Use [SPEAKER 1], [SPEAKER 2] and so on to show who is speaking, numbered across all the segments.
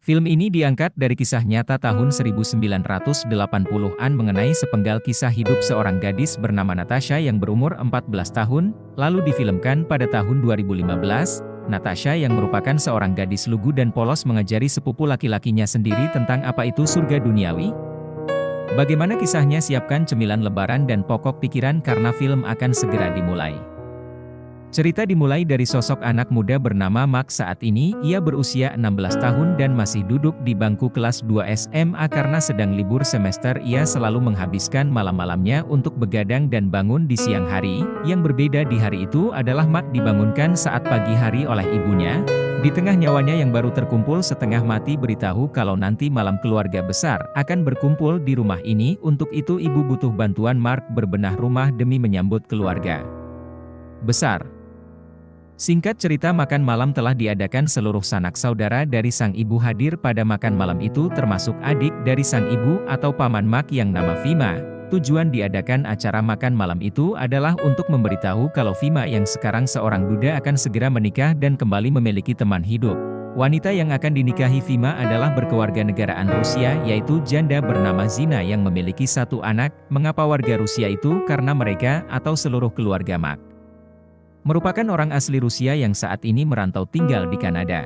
[SPEAKER 1] Film ini diangkat dari kisah nyata tahun 1980-an mengenai sepenggal kisah hidup seorang gadis bernama Natasha yang berumur 14 tahun, lalu difilmkan pada tahun 2015. Natasha yang merupakan seorang gadis lugu dan polos mengajari sepupu laki-lakinya sendiri tentang apa itu surga duniawi. Bagaimana kisahnya? Siapkan cemilan lebaran dan pokok pikiran karena film akan segera dimulai. Cerita dimulai dari sosok anak muda bernama Mark. Saat ini, ia berusia 16 tahun dan masih duduk di bangku kelas 2 SMA karena sedang libur semester. Ia selalu menghabiskan malam-malamnya untuk begadang dan bangun di siang hari. Yang berbeda di hari itu adalah Mark dibangunkan saat pagi hari oleh ibunya. Di tengah nyawanya yang baru terkumpul setengah mati beritahu kalau nanti malam keluarga besar akan berkumpul di rumah ini. Untuk itu ibu butuh bantuan Mark berbenah rumah demi menyambut keluarga besar. Singkat cerita, makan malam telah diadakan. Seluruh sanak saudara dari sang ibu hadir pada makan malam itu termasuk adik dari sang ibu atau paman Mark yang nama Vima. Tujuan diadakan acara makan malam itu adalah untuk memberitahu kalau Vima yang sekarang seorang duda akan segera menikah dan kembali memiliki teman hidup. Wanita yang akan dinikahi Vima adalah berkewarganegaraan Rusia, yaitu janda bernama Zina yang memiliki satu anak. Mengapa warga Rusia itu? Karena mereka atau seluruh keluarga Mark merupakan orang asli Rusia yang saat ini merantau tinggal di Kanada.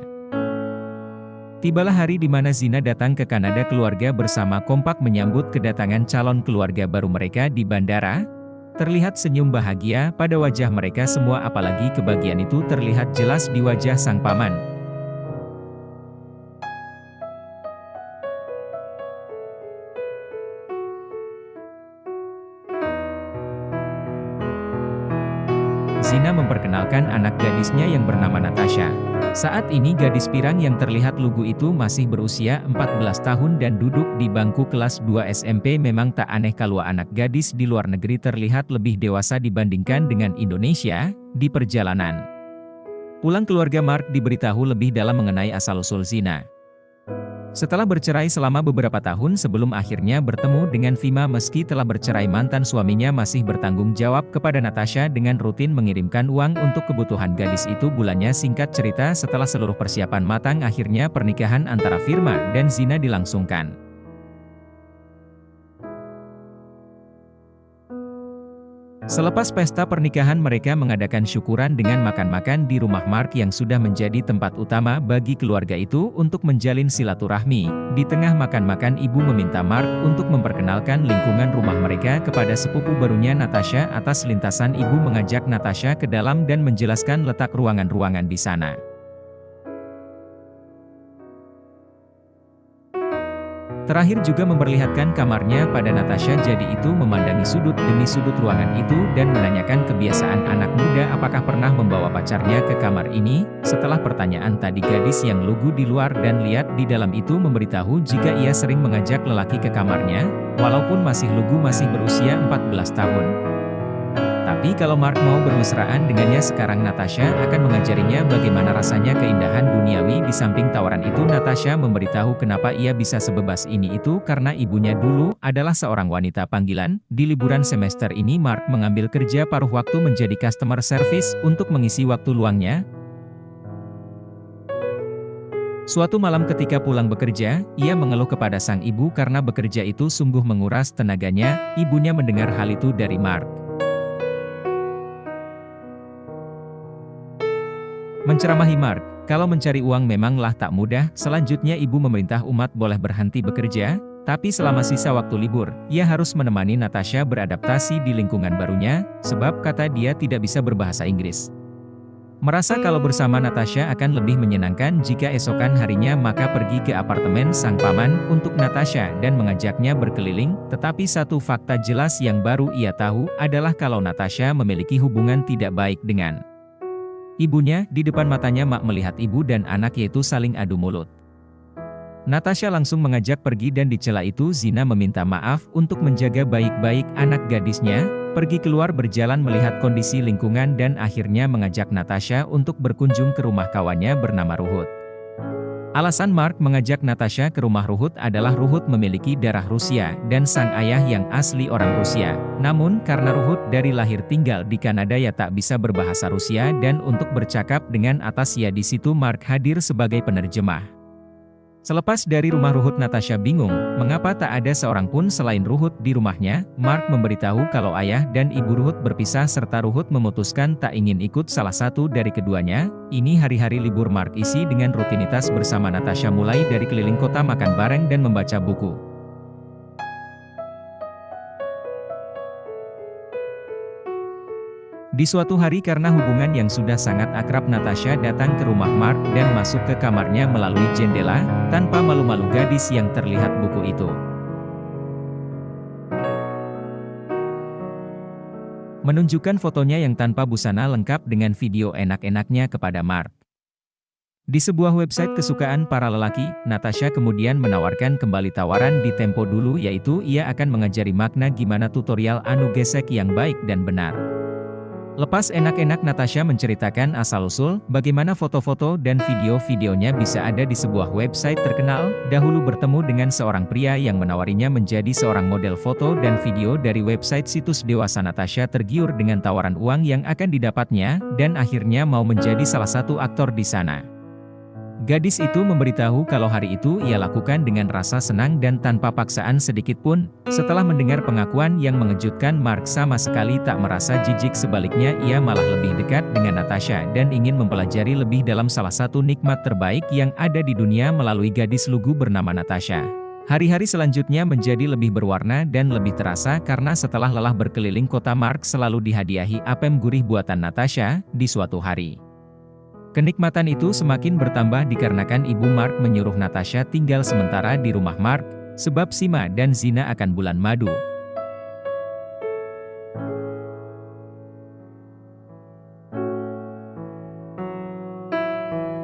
[SPEAKER 1] Tibalah hari di mana Zina datang ke Kanada. Keluarga bersama kompak menyambut kedatangan calon keluarga baru mereka di bandara. Terlihat senyum bahagia pada wajah mereka semua, apalagi kebahagiaan itu terlihat jelas di wajah sang paman. Zina memperkenalkan anak gadisnya yang bernama Natasha. Saat ini gadis pirang yang terlihat lugu itu masih berusia 14 tahun dan duduk di bangku kelas 2 SMP. Memang tak aneh kalau anak gadis di luar negeri terlihat lebih dewasa dibandingkan dengan Indonesia. Di perjalanan pulang, keluarga Mark diberitahu lebih dalam mengenai asal-usul Zina. Setelah bercerai selama beberapa tahun sebelum akhirnya bertemu dengan Vima, meski telah bercerai, mantan suaminya masih bertanggung jawab kepada Natasha dengan rutin mengirimkan uang untuk kebutuhan gadis itu bulannya. Singkat cerita, setelah seluruh persiapan matang, akhirnya pernikahan antara Vima dan Zina dilangsungkan. Selepas pesta pernikahan, mereka mengadakan syukuran dengan makan-makan di rumah Mark yang sudah menjadi tempat utama bagi keluarga itu untuk menjalin silaturahmi. Di tengah makan-makan, ibu meminta Mark untuk memperkenalkan lingkungan rumah mereka kepada sepupu barunya Natasha. Atas lintasan, ibu mengajak Natasha ke dalam dan menjelaskan letak ruangan-ruangan di sana. Terakhir juga memperlihatkan kamarnya pada Natasha. Jadi itu memandangi sudut demi sudut ruangan itu dan menanyakan kebiasaan anak muda apakah pernah membawa pacarnya ke kamar ini. Setelah pertanyaan tadi, gadis yang lugu di luar dan lihat di dalam itu memberitahu jika ia sering mengajak lelaki ke kamarnya, walaupun masih lugu, masih berusia 14 tahun. Tapi kalau Mark mau bermesraan dengannya sekarang, Natasha akan mengajarinya bagaimana rasanya keindahan duniawi. Di samping tawaran itu, Natasha memberitahu kenapa ia bisa sebebas ini itu karena ibunya dulu adalah seorang wanita panggilan. Di liburan semester ini, Mark mengambil kerja paruh waktu menjadi customer service untuk mengisi waktu luangnya. Suatu malam ketika pulang bekerja, ia mengeluh kepada sang ibu karena bekerja itu sungguh menguras tenaganya. Ibunya mendengar hal itu dari Mark, menceramahi Mark, kalau mencari uang memanglah tak mudah. Selanjutnya ibu memerintah umat boleh berhenti bekerja, tapi selama sisa waktu libur, ia harus menemani Natasha beradaptasi di lingkungan barunya, sebab kata dia tidak bisa berbahasa Inggris. Merasa kalau bersama Natasha akan lebih menyenangkan jika esokan harinya, maka pergi ke apartemen sang paman untuk Natasha dan mengajaknya berkeliling. Tetapi satu fakta jelas yang baru ia tahu adalah kalau Natasha memiliki hubungan tidak baik dengan ibunya. Di depan matanya Mark melihat ibu dan anak yaitu saling adu mulut. Natasha langsung mengajak pergi dan dicela itu Zina meminta maaf untuk menjaga baik-baik anak gadisnya, pergi keluar berjalan melihat kondisi lingkungan dan akhirnya mengajak Natasha untuk berkunjung ke rumah kawannya bernama Ruhut. Alasan Mark mengajak Natasha ke rumah Ruhut adalah Ruhut memiliki darah Rusia dan sang ayah yang asli orang Rusia. Namun karena Ruhut dari lahir tinggal di Kanada, ya tak bisa berbahasa Rusia dan untuk bercakap dengan atas ya di situ Mark hadir sebagai penerjemah. Selepas dari rumah Ruhut, Natasha bingung, mengapa tak ada seorang pun selain Ruhut di rumahnya. Mark memberitahu kalau ayah dan ibu Ruhut berpisah serta Ruhut memutuskan tak ingin ikut salah satu dari keduanya. Ini hari-hari libur Mark isi dengan rutinitas bersama Natasha, mulai dari keliling kota, makan bareng dan membaca buku. Di suatu hari karena hubungan yang sudah sangat akrab, Natasha datang ke rumah Mark dan masuk ke kamarnya melalui jendela, tanpa malu-malu gadis yang terlihat buku itu menunjukkan fotonya yang tanpa busana lengkap dengan video enak-enaknya kepada Mark. Di sebuah website kesukaan para lelaki, Natasha kemudian menawarkan kembali tawaran di Tempo dulu, yaitu ia akan mengajari makna gimana tutorial anu gesek yang baik dan benar. Lepas enak-enak, Natasha menceritakan asal-usul, bagaimana foto-foto dan video-videonya bisa ada di sebuah website terkenal. Dahulu bertemu dengan seorang pria yang menawarinya menjadi seorang model foto dan video dari website situs dewasa. Natasha tergiur dengan tawaran uang yang akan didapatnya, dan akhirnya mau menjadi salah satu aktor di sana. Gadis itu memberitahu kalau hari itu ia lakukan dengan rasa senang dan tanpa paksaan sedikit pun. Setelah mendengar pengakuan yang mengejutkan, Mark sama sekali tak merasa jijik, sebaliknya ia malah lebih dekat dengan Natasha dan ingin mempelajari lebih dalam salah satu nikmat terbaik yang ada di dunia melalui gadis lugu bernama Natasha. Hari-hari selanjutnya menjadi lebih berwarna dan lebih terasa karena setelah lelah berkeliling kota, Mark selalu dihadiahi apem gurih buatan Natasha di suatu hari. Kenikmatan itu semakin bertambah dikarenakan ibu Mark menyuruh Natasha tinggal sementara di rumah Mark, sebab Sima dan Zina akan bulan madu.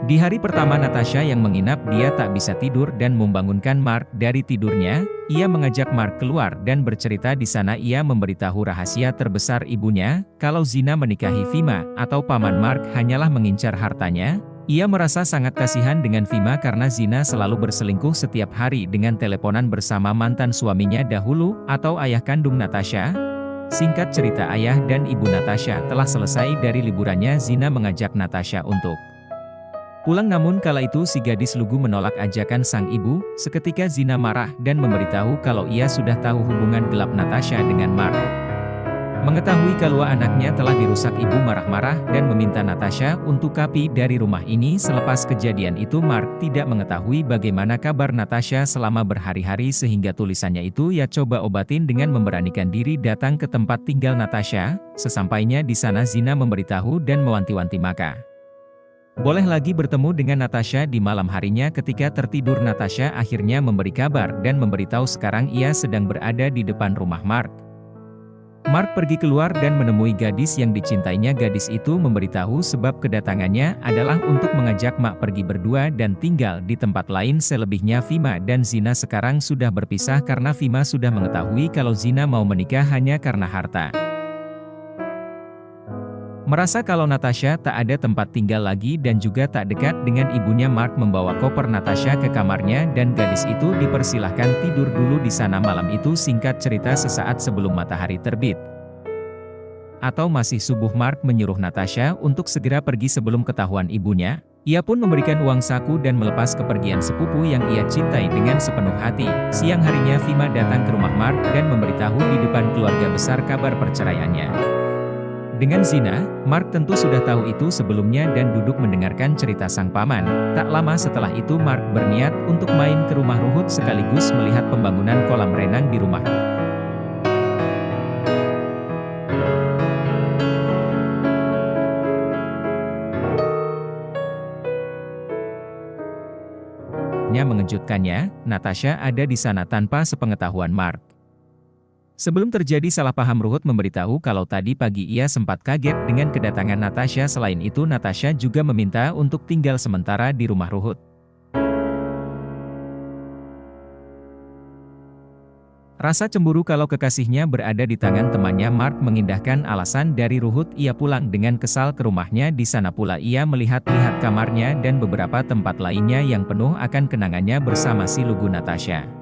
[SPEAKER 1] Di hari pertama Natasha yang menginap, dia tak bisa tidur dan membangunkan Mark dari tidurnya. Ia mengajak Mark keluar dan bercerita di sana ia memberitahu rahasia terbesar ibunya, kalau Zina menikahi Fima, atau paman Mark, hanyalah mengincar hartanya. Ia merasa sangat kasihan dengan Fima karena Zina selalu berselingkuh setiap hari dengan teleponan bersama mantan suaminya dahulu, atau ayah kandung Natasha. Singkat cerita, ayah dan ibu Natasha telah selesai dari liburannya. Zina mengajak Natasha untuk pulang, namun kala itu si gadis lugu menolak ajakan sang ibu. Seketika Zina marah dan memberitahu kalau ia sudah tahu hubungan gelap Natasha dengan Mark. Mengetahui kalau anaknya telah dirusak, ibu marah-marah dan meminta Natasha untuk pergi dari rumah ini. Selepas kejadian itu, Mark tidak mengetahui bagaimana kabar Natasha selama berhari-hari, sehingga tulisannya itu ia coba obatin dengan memberanikan diri datang ke tempat tinggal Natasha. Sesampainya di sana, Zina memberitahu dan mewanti-wanti maka boleh lagi bertemu dengan Natasha di malam harinya. Ketika tertidur, Natasha akhirnya memberi kabar dan memberitahu sekarang ia sedang berada di depan rumah Mark. Mark pergi keluar dan menemui gadis yang dicintainya. Gadis itu memberitahu sebab kedatangannya adalah untuk mengajak Mark pergi berdua dan tinggal di tempat lain. Selebihnya Fima dan Zina sekarang sudah berpisah karena Fima sudah mengetahui kalau Zina mau menikah hanya karena harta. Merasa kalau Natasha tak ada tempat tinggal lagi dan juga tak dekat dengan ibunya, Mark membawa koper Natasha ke kamarnya dan gadis itu dipersilahkan tidur dulu di sana malam itu. Singkat cerita, sesaat sebelum matahari terbit atau masih subuh, Mark menyuruh Natasha untuk segera pergi sebelum ketahuan ibunya. Ia pun memberikan uang saku dan melepas kepergian sepupu yang ia cintai dengan sepenuh hati. Siang harinya Fima datang ke rumah Mark dan memberitahu di depan keluarga besar kabar perceraiannya dengan Zina. Mark tentu sudah tahu itu sebelumnya dan duduk mendengarkan cerita sang paman. Tak lama setelah itu, Mark berniat untuk main ke rumah Ruhut sekaligus melihat pembangunan kolam renang di rumah. Mengejutkannya, Natasha ada di sana tanpa sepengetahuan Mark. Sebelum terjadi salah paham, Ruhut memberitahu kalau tadi pagi ia sempat kaget dengan kedatangan Natasha. Selain itu, Natasha juga meminta untuk tinggal sementara di rumah Ruhut. Rasa cemburu kalau kekasihnya berada di tangan temannya, Mark mengindahkan alasan dari Ruhut. Ia pulang dengan kesal ke rumahnya. Di sana pula ia melihat-lihat kamarnya dan beberapa tempat lainnya yang penuh akan kenangannya bersama si lugu Natasha.